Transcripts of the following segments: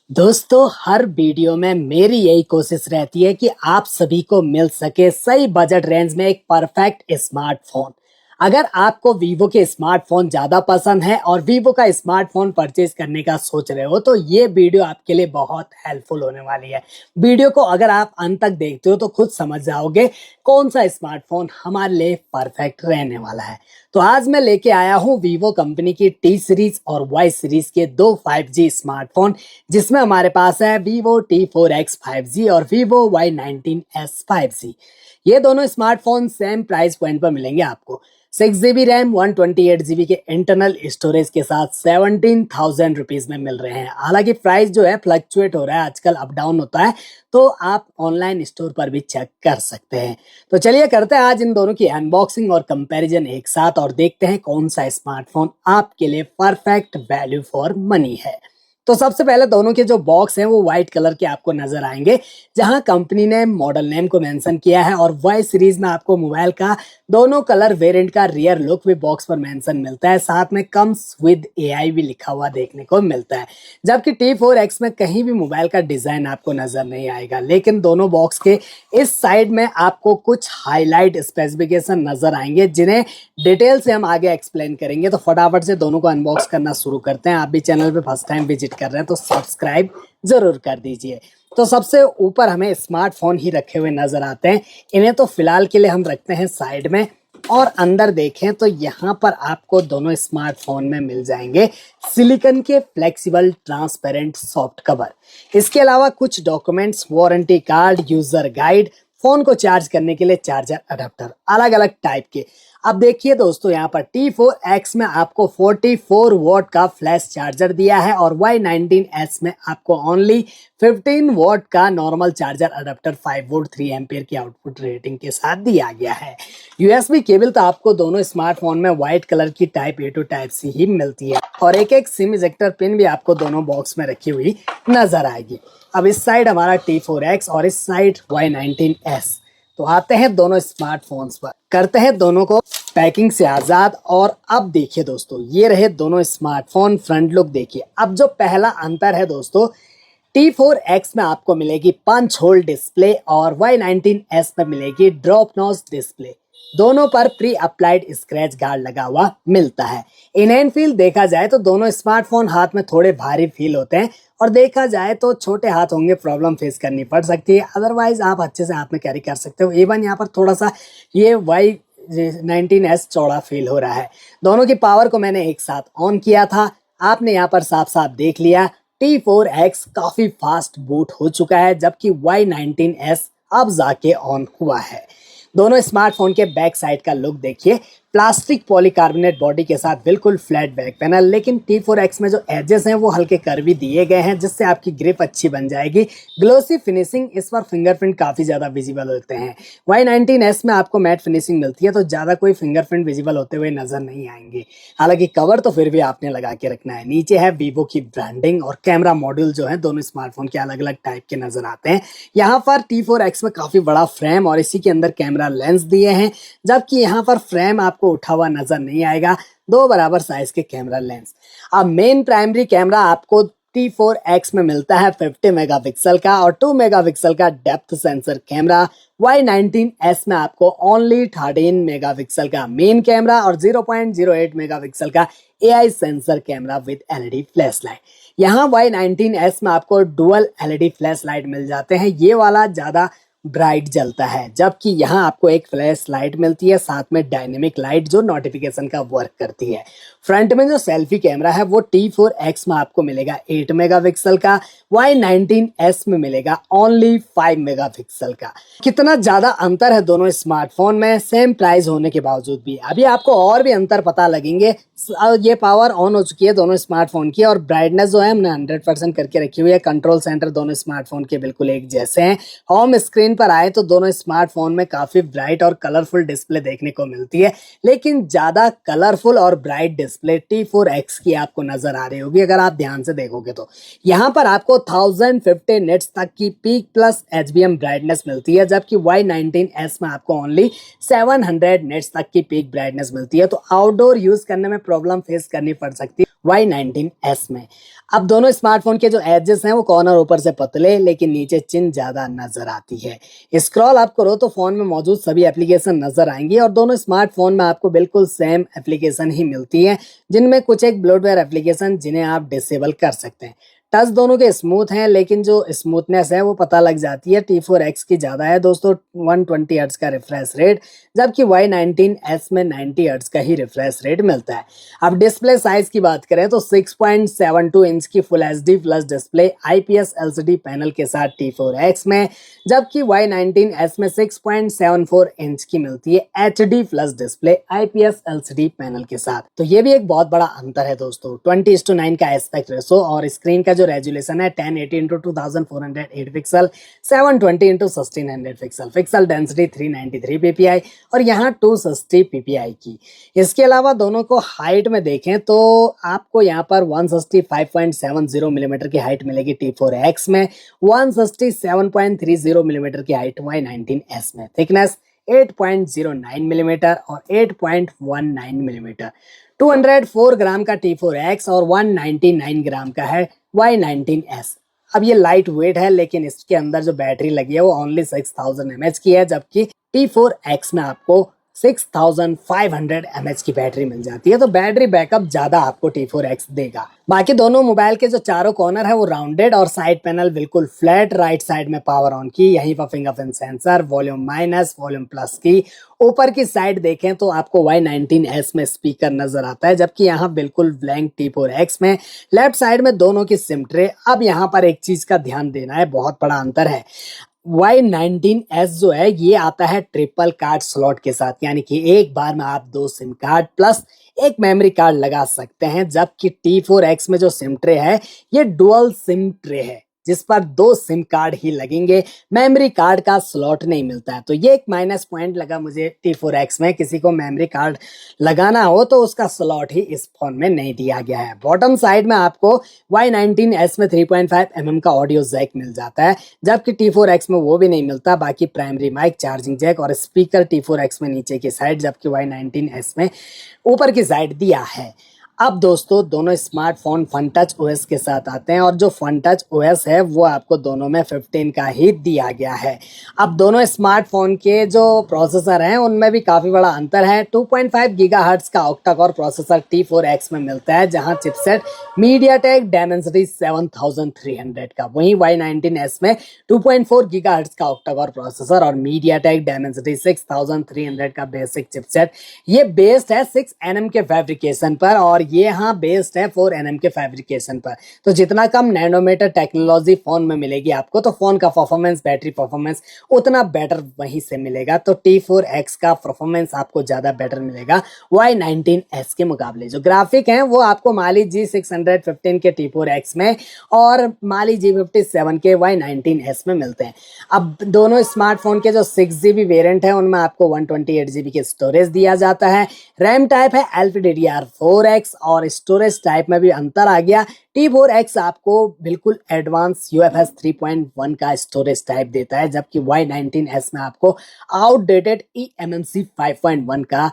दोस्तों, हर वीडियो में मेरी यही कोशिश रहती है कि आप सभी को मिल सके सही बजट रेंज में एक परफेक्ट स्मार्टफोन। अगर आपको वीवो के स्मार्टफोन ज़्यादा पसंद है और वीवो का स्मार्टफोन परचेज करने का सोच रहे हो तो ये वीडियो आपके लिए बहुत हेल्पफुल होने वाली है। वीडियो को अगर आप अंत तक देखते हो तो खुद समझ जाओगे कौन सा स्मार्टफोन हमारे लिए परफेक्ट रहने वाला है। तो आज मैं लेके आया हूँ वीवो कंपनी की टी सीरीज और वाई सीरीज के दो 5G स्मार्टफोन, जिसमें हमारे पास है Vivo T4X 5G और Vivo Y19s 5G। ये दोनों स्मार्टफोन सेम प्राइस पॉइंट पर मिलेंगे आपको। 6GB रैम 128GB के इंटरनल स्टोरेज के साथ 17,000 रुपीज में मिल रहे हैं। हालांकि प्राइस जो है फ्लक्चुएट हो रहा है, आजकल अप डाउन होता है, तो आप ऑनलाइन स्टोर पर भी चेक कर सकते हैं। तो चलिए करते हैं आज इन दोनों की अनबॉक्सिंग और कंपैरिजन एक साथ और देखते हैं कौन सा स्मार्टफोन आपके लिए परफेक्ट वैल्यू फॉर मनी है। तो सबसे पहले दोनों के जो बॉक्स हैं वो व्हाइट कलर के आपको नजर आएंगे, जहां कंपनी ने मॉडल नेम को मेंशन किया है, और वाई सीरीज में आपको मोबाइल का दोनों कलर वेरिएंट का रियर लुक भी बॉक्स पर मेंशन मिलता है। साथ में कम्स विद एआई भी लिखा हुआ देखने को मिलता है। जबकि T4X में कहीं भी मोबाइल का डिजाइन आपको नजर नहीं आएगा, लेकिन दोनों बॉक्स के इस साइड में आपको कुछ हाईलाइट स्पेसिफिकेशन नजर आएंगे, जिन्हें डिटेल से हम आगे एक्सप्लेन करेंगे। तो फटाफट से दोनों को अनबॉक्स करना शुरू करते हैं। आप भी चैनल पे फर्स्ट टाइम विजिट कर रहे हैं तो सब्सक्राइब जरूर कर दीजिए। तो सबसे ऊपर हमें स्मार्टफोन ही रखे हुए नजर आते हैं। इन्हें तो फिलहाल के लिए हम रखते हैं साइड में, और अंदर देखें तो यहाँ पर आपको दोनों स्मार्टफोन में मिल जाएंगे सिलिकॉन के फ्लेक्सिबल ट्रांसपेरेंट सॉफ्ट कवर। इसके अलावा कुछ documents, warranty card, user guide, phone को चार्ज करने के लिए चार्जर अडेप्टर, अलग अलग टाइप के। अब देखिए दोस्तों, यहाँ पर T4X में आपको 44 वॉट का फ्लैश चार्जर दिया है और Y19s में आपको ओनली 15 वॉट का normal charger adapter 5 volt 3 ampere की आउटपुट रेटिंग के साथ दिया गया है। USB केबल तो आपको दोनों स्मार्टफोन में व्हाइट कलर की type A to type C ही मिलती है, और एक एक सिम इजेक्टर पिन भी आपको दोनों बॉक्स में रखी हुई नजर आएगी। अब इस साइड हमारा T4X और इस साइड Y19s। तो आते हैं दोनों स्मार्टफोन्स पर, करते हैं दोनों को पैकिंग से आजाद। और अब देखिए दोस्तों, ये रहे दोनों स्मार्टफोन। फ्रंट लुक देखिए। अब जो पहला अंतर है दोस्तों, T4X में आपको मिलेगी पंच होल डिस्प्ले और Y19s में मिलेगी ड्रॉप नॉच डिस्प्ले। दोनों पर प्री अप्लाइड स्क्रैच गार्ड लगा हुआ मिलता है। इन हैंड फील देखा जाए तो दोनों स्मार्टफोन हाथ में थोड़े भारी फील होते हैं, और देखा जाए तो छोटे हाथ होंगे प्रॉब्लम फेस करनी पड़ सकती है, अदरवाइज आप अच्छे से हाथ में कैरी कर सकते हो। इवन यहाँ पर थोड़ा सा ये Y19s चौड़ा फील हो रहा है। दोनों की पावर को मैंने एक साथ ऑन किया था, आपने यहाँ पर साफ साफ देख लिया। T4X काफी फास्ट बूट हो चुका है, जबकि Y19s अब जाके ऑन हुआ है। दोनों स्मार्टफोन के बैक साइड का लुक देखिए। प्लास्टिक पॉलीकार्बोनेट बॉडी के साथ बिल्कुल फ्लैट बैक पैनल, लेकिन T4X में जो एजेस हैं वो हल्के कर्वी दिए गए हैं, जिससे आपकी ग्रिप अच्छी बन जाएगी। ग्लोसी फिनिशिंग, इस पर फिंगरप्रिंट काफी ज्यादा विजिबल होते हैं। Y19s में आपको मैट फिनिशिंग मिलती है, तो ज्यादा कोई फिंगरप्रिंट विजिबल होते हुए नजर नहीं आएंगे। हालांकि कवर तो फिर भी आपने लगा के रखना है। नीचे है वीवो की ब्रांडिंग, और कैमरा मॉड्यूल जो है दोनों स्मार्टफोन के अलग अलग टाइप के नजर आते हैं। यहाँ पर T4X में काफी बड़ा फ्रेम और इसी के अंदर कैमरा लेंस दिए हैं, जबकि यहाँ पर फ्रेम आपको उठा हुआ नजर नहीं आएगा, दो बराबर साइज के कैमरा लेंस। अब मेन प्राइमरी कैमरा आपको T4X में मिलता है 50 मेगापिक्सल का, और 2 मेगापिक्सल का डेप्थ सेंसर कैमरा। Y19s में आपको ओनली 13 मेगापिक्सल का मेन कैमरा और 0.08 मेगापिक्सल का AI sensor camera with LED flash light. यहाँ Y19s में आपको डुअल LED फ्लैश लाइट मिल जाते हैं। ये वाला ज्यादा ब्राइट जलता है, जबकि यहाँ आपको एक फ्लैश लाइट मिलती है, साथ में डायनेमिक लाइट जो नोटिफिकेशन का वर्क करती है। फ्रंट में जो सेल्फी कैमरा है वो T4X में आपको मिलेगा 8 मेगापिक्सल का, Y19s में मिलेगा ओनली 5 मेगापिक्सल का। कितना ज्यादा अंतर है दोनों स्मार्टफोन में, सेम प्राइस होने के बावजूद भी। अभी आपको और भी अंतर पता लगेंगे। ये पावर ऑन हो चुकी है दोनों स्मार्टफोन की, और ब्राइटनेस जो है हमने 100% करके रखी हुई है। कंट्रोल सेंटर दोनों स्मार्टफोन के बिल्कुल एक जैसे हैं। होम स्क्रीन पर आए तो दोनों स्मार्टफोन में काफी ब्राइट और कलरफुल डिस्प्ले देखने को मिलती है, लेकिन ज्यादा कलरफुल और ब्राइट डिस्प्ले T4X की आपको नजर आ रही होगी अगर आप ध्यान से देखोगे तो। यहाँ पर आपको 1050 निट्स तक की पीक प्लस HBM ब्राइटनेस मिलती है, जबकि Y19s में आपको ओनली 700 निट्स तक की पीक ब्राइटनेस मिलती है। तो आउटडोर यूज करने में प्रॉब्लम फेस करनी पड़ सकती है Y19s में। अब दोनों स्मार्टफोन के जो एजेस हैं वो कॉर्नर ऊपर से पतले लेकिन नीचे चिन ज्यादा नजर आती है। स्क्रॉल आप करो तो फोन में मौजूद सभी एप्लीकेशन नजर आएंगी और दोनों स्मार्टफोन में आपको बिल्कुल सेम एप्लीकेशन ही मिलती है, जिनमें कुछ एक ब्लोटवेयर एप्लीकेशन जिन्हें आप डिसेबल कर सकते हैं। टच दोनों के स्मूथ हैं लेकिन जो स्मूथनेस है वो पता लग जाती है T4X की ज्यादा है दोस्तों, 120 हर्ट्ज का रिफ्रेश रेट, जबकि Y19s में 90 हर्ट्ज का ही रिफ्रेश रेट मिलता है। अब डिस्प्ले साइज की बात करें तो 6.72 इंच की full HD plus display IPS LCD panel के साथ T4X में, जबकि Y19s में 6.74 इंच की मिलती है HD plus display IPS LCD panel के साथ। तो ये भी एक बहुत बड़ा अंतर है दोस्तों। 20:9 का एस्पेक्ट रेशो और स्क्रीन का जो रेजोल्यूशन है 1080 into 2408 pixel, 720 into 1600 pixel, pixel density 393 ppi और यहाँ 260 ppi की। इसके अलावा दोनों को हाइट में देखें तो आपको यहाँ पर 165.70 मिलीमीटर की हाइट मिलेगी T4X में, 167.30 मिलीमीटर की हाइट Y19s में, थिकनेस 8.09 मिलीमीटर और 8.19 मिलीमीटर, 204 ग्राम का T4X और 199 ग्राम का है Y19s। अब ये लाइट वेट है लेकिन इसके अंदर जो बैटरी लगी है वो ओनली 6000 mAh की है, जबकि T4X में आपको 6500 mAh की बैटरी मिल जाती है। तो बैटरी बैकअप ज्यादा आपको T4X देगा। बाकी दोनों मोबाइल के जो चारों कॉर्नर है वो राउंडेड और साइड पैनल बिल्कुल फ्लैट। राइट साइड में पावर ऑन की, यहीं पर fingerprint sensor, volume minus, volume plus की। ऊपर की साइड देखें तो आपको Y19s में स्पीकर नजर आता है, जबकि यहाँ बिल्कुल ब्लैंक T4X में। लेफ्ट साइड में दोनों की सिम ट्रे। अब यहाँ पर एक चीज का ध्यान देना है, बहुत बड़ा अंतर है। Y19s जो है ये आता है ट्रिपल कार्ड स्लॉट के साथ, यानी कि एक बार में आप 2 सिम कार्ड प्लस एक मेमोरी कार्ड लगा सकते हैं, जबकि T4X में जो सिम ट्रे है ये डुअल सिम ट्रे है जिस पर 2 सिम कार्ड ही लगेंगे, मेमोरी कार्ड का स्लॉट नहीं मिलता है। तो ये एक माइनस पॉइंट लगा मुझे T4X में। किसी को मेमोरी कार्ड लगाना हो तो उसका स्लॉट ही इस फोन में नहीं दिया गया है। बॉटम साइड में आपको Y19s में 3.5 mm का ऑडियो जैक मिल जाता है, जबकि T4X में वो भी नहीं मिलता। बाकी प्राइमरी माइक, चार्जिंग जैक और स्पीकर T4X में नीचे की साइड, जबकि Y19s में ऊपर की साइड दिया है। अब दोस्तों दोनों स्मार्टफोन फन टच OS के साथ आते हैं और जो फन टच OS है वो आपको दोनों में 15 का ही दिया गया है। अब दोनों स्मार्टफोन के जो प्रोसेसर हैं उनमें भी काफ़ी बड़ा अंतर है। 2.5 गीगाहर्ट्ज का ऑक्टा कोर प्रोसेसर T4X में मिलता है, जहां चिपसेट MediaTek Dimensity 7300 का। वहीं Y19s में 2.4 गीगाहर्ट्ज का ऑक्टा कोर प्रोसेसर और MediaTek Dimensity 6300 का बेसिक चिपसेट। ये बेस्ड है 6 nm के फैब्रिकेशन पर और ये यहाँ बेस्ड है 4 nm के फैब्रिकेशन पर। तो जितना कम नैनोमीटर टेक्नोलॉजी फोन में मिलेगी आपको, तो फोन का परफॉर्मेंस, बैटरी परफॉर्मेंस उतना बेटर वहीं से मिलेगा। तो T4X का परफॉर्मेंस आपको ज्यादा बेटर मिलेगा Y19s के मुकाबले। जो ग्राफिक हैं वो आपको माली G615 के T4X में और माली G57 के Y19s में मिलते हैं। अब दोनों स्मार्टफोन के जो 6GB वेरिएंट है उनमें आपको 128GB की स्टोरेज दिया जाता है। रैम टाइप है LPDDR4X और स्टोरेज टाइप में भी अंतर आ गया। T4X आपको बिल्कुल एडवांस UFS 3.1 का स्टोरेज टाइप देता है, जबकि Y19s में आपको आउटडेटेड eMMC 5.1 का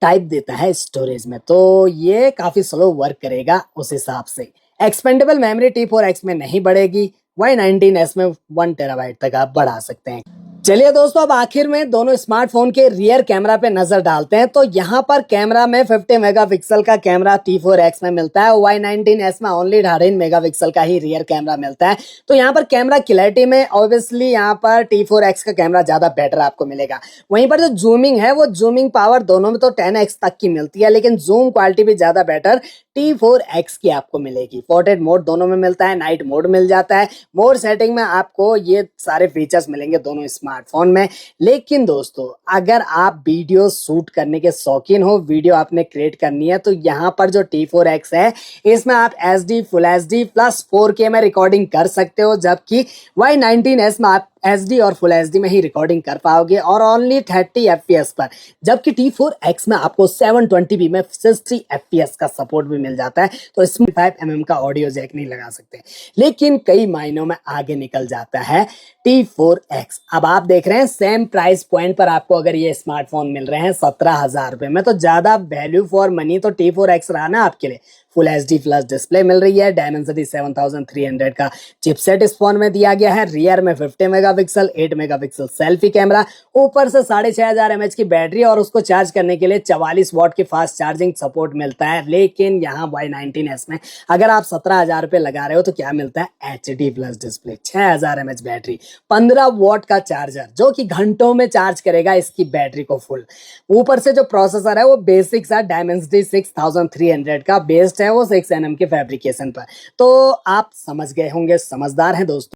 टाइप देता है स्टोरेज में। तो ये काफी स्लो वर्क करेगा उस हिसाब से। एक्सपेंडेबल मेमोरी T4X में नहीं बढ़ेगी, Y19s में 1 TB तक आप बढ़ा सकते हैं। चलिए दोस्तों, अब आखिर में दोनों स्मार्टफोन के रियर कैमरा पे नजर डालते हैं। तो यहाँ पर कैमरा में 50 मेगापिक्सल का कैमरा T4X में मिलता है, Y19s में ओनली 18 मेगापिक्सल का ही रियर कैमरा मिलता है। तो यहाँ पर कैमरा क्लैरिटी में ऑब्वियसली यहाँ पर T4X का कैमरा ज्यादा बेटर आपको मिलेगा। वहीं पर जो जूमिंग है वो जूमिंग पावर दोनों में तो 10x तक की मिलती है, लेकिन जूम क्वालिटी भी ज्यादा बेटर T4X की आपको मिलेगी। पोर्ट्रेट मोड दोनों में मिलता है, नाइट मोड मिल जाता है। मोड सेटिंग में आपको ये सारे फीचर्स मिलेंगे दोनों स्मार्टफोन में। लेकिन दोस्तों अगर आप वीडियो शूट करने के शौकीन हो, वीडियो आपने क्रिएट करनी है, तो यहाँ पर जो T4X है इसमें आप HD, full HD plus 4K में रिकॉर्डिंग कर सकते हो, जबकि Y19s में आप HD और फुल HD में ही रिकॉर्डिंग कर पाओगे और ओनली 30 FPS पर। जबकि T4X में आपको 720p में 60 FPS का सपोर्ट भी मिल जाता है। तो इसमें 5 mm का ऑडियो जैक नहीं लगा सकते, लेकिन कई मायनों में आगे निकल जाता है T4X। अब आप देख रहे हैं सेम प्राइस पॉइंट पर आपको अगर ये स्मार्टफोन मिल रहे हैं 17,000 रुपए में, तो ज्यादा वैल्यू फॉर मनी तो T4X रहा ना आपके लिए। फुल एचडी प्लस डिस्प्ले मिल रही है। डायमेंसिटी 7300 का चिपसेट इस फोन में दिया गया है। रियर में 50 मेगापिक्सल 8 मेगापिक्सल सेल्फी कैमरा, ऊपर से 6500 mAh की बैटरी और उसको चार्ज करने के लिए 44 वॉट की फास्ट चार्जिंग सपोर्ट मिलता है। लेकिन यहाँ Y19s में अगर आप 17,000 रुपए लगा रहे हो तो क्या मिलता है, HD plus display, 6000 mAh battery, 15 what का चार्जर जो कि घंटों में चार्ज करेगा इसकी बैटरी को फुल। ऊपर से जो प्रोसेसर है वो बेसिक सा Dimensity 6300 का बेस्ड है, वो 6nm के फैब्रिकेशन पर। तो आप समझ गए होंगे, समझदार हैं दोस्तों।